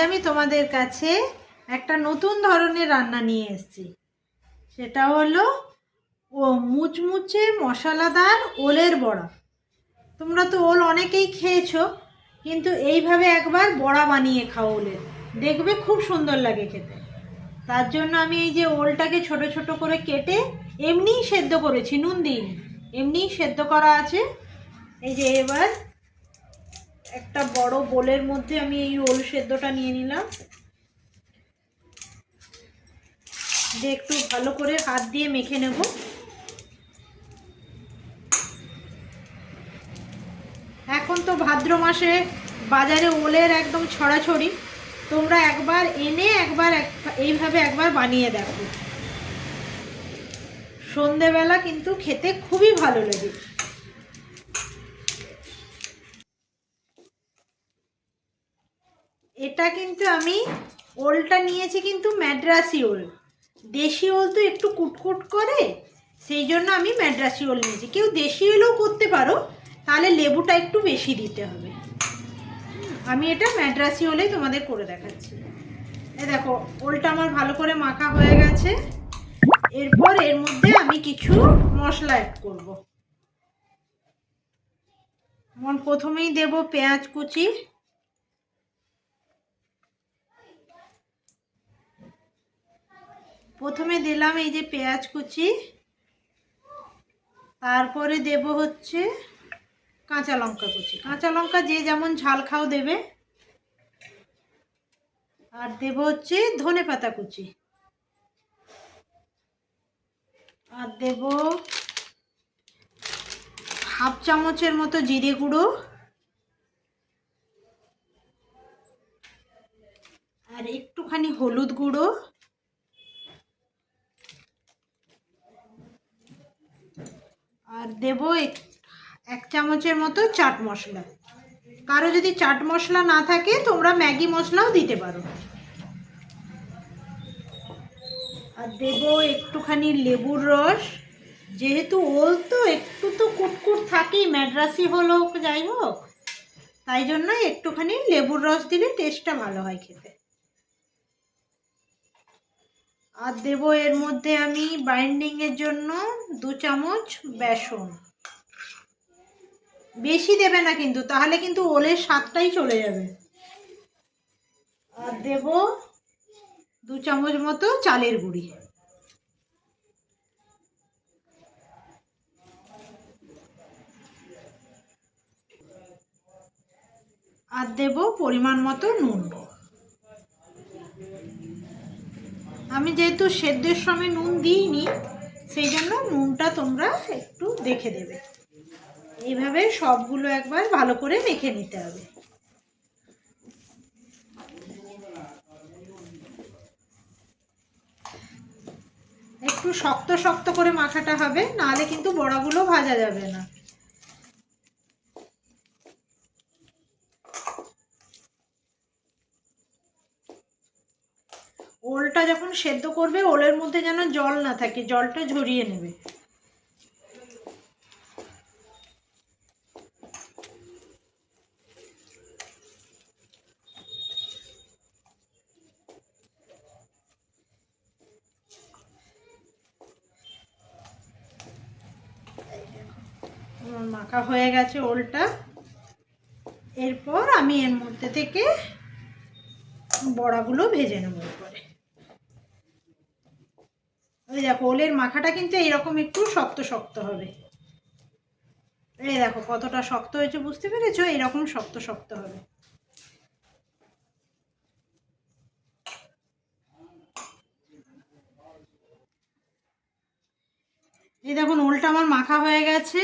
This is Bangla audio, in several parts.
আমি তোমাদের কাছে একটা নতুন ধরনের রান্না নিয়ে এসেছি। সেটা হলো মুচমুচে মশলাদার ওলের বড়া। তোমরা তো ওল অনেকেই খেয়েছো, কিন্তু এইভাবে একবার বড়া বানিয়ে খাও ওলের, দেখবে খুব সুন্দর লাগে খেতে। তার জন্য আমি এই যে ওলটাকে ছোট ছোট করে কেটে এমনিই সেদ্ধ করেছি, নুন দিইনি, এমনিই সেদ্ধ করা আছে। এই যে এবার একটা বড় বোলের মধ্যে আমি এই ওল সেদ্ধটা নিয়ে নিলাম, দিয়ে একটু ভালো করে হাত দিয়ে মেখে নেব। এখন তো ভাদ্র মাসে বাজারে ওলের একদম ছড়াছড়ি, তোমরা একবার এনে এইভাবে একবার বানিয়ে দেখো, সন্ধেবেলা কিন্তু খেতে খুবই ভালো লাগে। এটা কিন্তু আমি ওলটা নিয়েছি কিন্তু ম্যাড্রাসি ওল, দেশি ওল তো একটু কুটকুট করে, সেই জন্য আমি ম্যাড্রাসি ওল নিয়েছি। কেউ দেশি ওলও করতে পারো, তাহলে লেবুটা একটু বেশি দিতে হবে। আমি এটা ম্যাড্রাসি ওলেই তোমাদের করে দেখাচ্ছি। এই দেখো ওলটা আমার ভালো করে মাখা হয়ে গেছে। এরপর এর মধ্যে আমি কিছু মশলা অ্যাড করব। যেমন প্রথমেই দেব পেঁয়াজ কুচি, প্রথমে দিলাম এই যে পেঁয়াজ কুচি, তারপরে দেব হচ্ছে কাঁচা লঙ্কা কুচি, কাঁচা লঙ্কা যে যেমন ঝাল খাও দেবে। আর দেব হচ্ছে ধনেপাতা কুচি, আর দেব হাফ চামচের মতো জিরে গুঁড়ো, আর একটুখানি হলুদ গুঁড়ো, আর দেব এক চামচের মতো চাট মশলা। কারো যদি চাট মশলা না থাকে তোমরা ম্যাগি মশলাও দিতে পারো। আর দেব একটুখানি লেবুর রস, যেহেতু ওল তো একটু তো কুটকুট থাকেই, ম্যাড্রাসি হলো যাই হোক, তাই জন্য একটুখানি লেবুর রস দিলে টেস্টটা ভালো হয় খেতে। আর দেব এর মধ্যে আমি বাইন্ডিং এর জন্য 2 চামচ বেসন। বেশি দেবে না কিন্তু, তাহলে কিন্তু ওলের স্বাদটাই চলে যাবে। আর দেব 2 চামচ মতো চালের গুঁড়ি। আর দেব পরিমাণ মতো নুন। আমি যেহেতু সেদ্ধের সময় নুন দিইনি, সেই জন্য নুনটা তোমরা একটু দেখে দেবে। এইভাবে সবগুলো একবার ভালো করে মেখে নিতে হবে। একটু শক্ত শক্ত করে মাখাটা হবে, নাহলে কিন্তু বড়াগুলো ভাজা যাবে না। ওলটা যখন সেদ্ধ করবে, ওলের মধ্যে যেন জল না থাকে, জলটা ঝরিয়ে নেবে। মাখা হয়ে গেছে ওলটা। এরপর আমি এর মধ্যে থেকে বড়াগুলো ভেজে নেব। পরে ওই দেখো ওলের মাখাটা কিন্তু এইরকম একটু শক্ত শক্ত হবে। এই দেখো কতটা শক্ত হয়েছে, বুঝতে পেরেছো? এইরকম শক্ত শক্ত হবে। এই দেখুন ওলটা আমার মাখা হয়ে গেছে।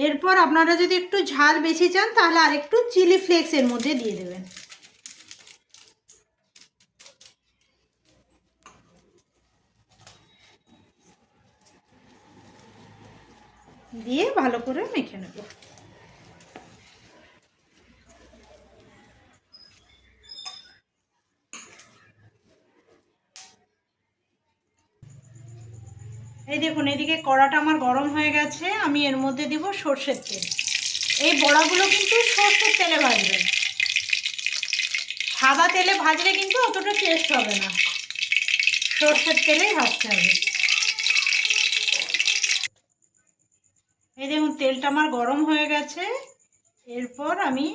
এরপর আপনারা যদি একটু ঝাল বেশি চান, তাহলে আর একটু চিলি ফ্লেক্স এর মধ্যে দিয়ে দেবেন। দিয়ে ভালো করে মেখে নেব। এই দেখুন এদিকে কড়াটা আমার গরম হয়ে গেছে, আমি এর মধ্যে দিব সর্ষের তেল। এই বড়াগুলো কিন্তু সর্ষের তেলে ভাজবেন, সাদা তেলে ভাজলে কিন্তু অতটা টেস্ট হবে না, সর্ষের তেলেই ভাজতে হবে। এই দেখুন তেলটা আমার গরম হয়ে গেছে। এরপর আমি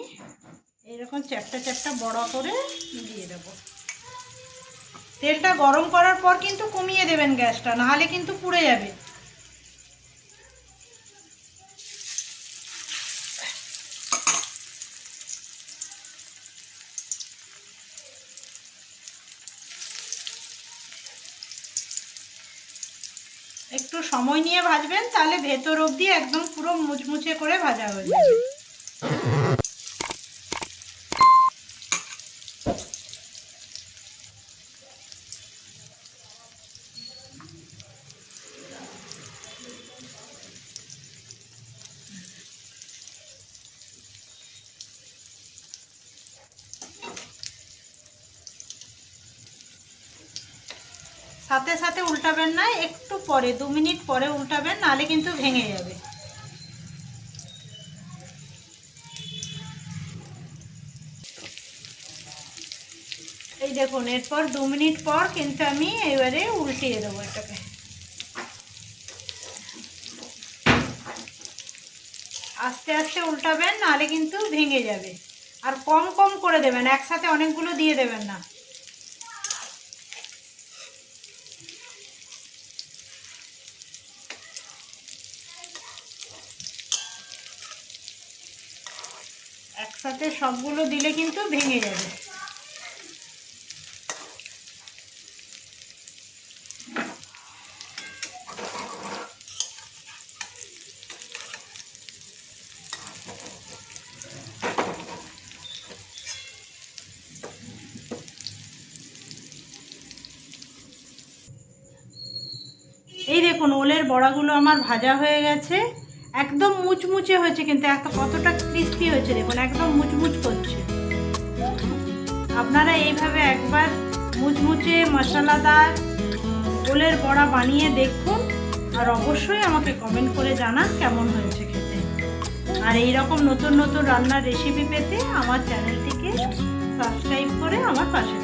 এরকম চ্যাপটা চ্যাপটা বড়া করে দিয়ে দেব। তেলটা গরম করার পর কিন্তু কমিয়ে দেবেন গ্যাসটা, নাহলে কিন্তু পুড়ে যাবে। একটু সময় নিয়ে ভাজবেন, তাহলে ভেতর অবধি একদম পুরো মুচমুচে করে ভাজা হয়ে যাবে। সাথে সাথে উল্টাবেন না, একটু পরে 2 মিনিট পরে উল্টাবেন, নাহলে কিন্তু ভেঙে যাবে। এই দেখুন এরপর 2 মিনিট পর কিন্তু আমি এবারে উল্টিয়ে দেবো এটাকে। আস্তে আস্তে উল্টাবেন, নাহলে কিন্তু ভেঙে যাবে। আর কম কম করে দেবেন, একসাথে অনেকগুলো দিয়ে দেবেন না। একসাথে সবগুলো দিলে কিন্তু ভেঙে যাবে। এই দেখুন ওলের বড়াগুলো আমার ভাজা হয়ে গেছে, একদম মুচমুচে হয়েছে, কিন্তু কতটা ক্রিস্পি হয়েছে দেখুন, একদম মুচমুচ করছে। আপনারা এইভাবে একবার মুচমুচে মশলাদার ওলের বড়া বানিয়ে দেখুন, আর অবশ্যই আমাকে কমেন্ট করে জানান কেমন হয়েছে খেতে। আর এই রকম নতুন নতুন রান্নার রেসিপি পেতে আমার চ্যানেলটিকে সাবস্ক্রাইব করে আমার পাশে